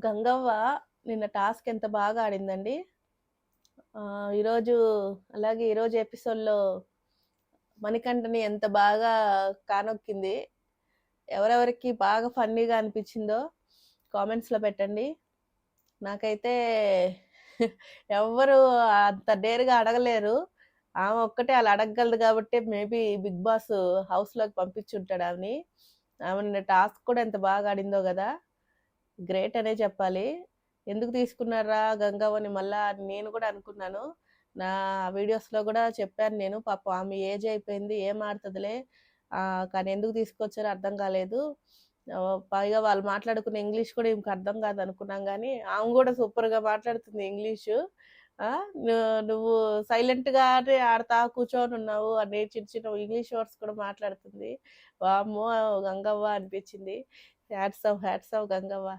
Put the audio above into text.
గంగవ్వ నిన్న టాస్క్ ఎంత బాగా ఆడిందండి. ఈరోజు అలాగే ఈరోజు ఎపిసోడ్‌లో మణికంఠని ఎంత బాగా కానొక్కింది. ఎవరెవరికి బాగా ఫన్నీగా అనిపించిందో కామెంట్స్‌లో పెట్టండి. నాకైతే ఎవ్వరు అంత డేర్‌గా అడగలేరు. ఆమె ఒక్కటే అలా అడగగలదు కాబట్టి మేబీ బిగ్ బాస్ హౌస్‌లోకి పంపించుంటాడు ఆమెని. ఆమె నిన్న టాస్క్ కూడా ఎంత బాగా ఆడిందో గదా! గ్రేట్ అనే చెప్పాలి. ఎందుకు తీసుకున్నారా గంగవ్వని మళ్ళా అని నేను కూడా అనుకున్నాను. నా వీడియోస్‌లో కూడా చెప్పాను నేను. పాపం ఆమె ఏజ్ అయిపోయింది. ఏం ఆడుతదిలే. కానీ ఎందుకు తీసుకొచ్చారో అర్థం కాలేదు. పైగా వాళ్ళు మాట్లాడుకునే ఇంగ్లీష్ కూడా ఈమెకి అర్థం కాదనుకున్నాం గానీ, ఆమె కూడా సూపర్‌గా మాట్లాడుతుంది ఇంగ్లీషు. ఆ! ను నువ్వు సైలెంట్‌గానే ఆడతా కూర్చొనున్నావు అని చిన్న చిన్న ఇంగ్లీష్ వర్డ్స్ కూడా మాట్లాడుతుంది. వామ్మో! గంగవ్వ అనిపించింది. Hats off, hats off Gangavva.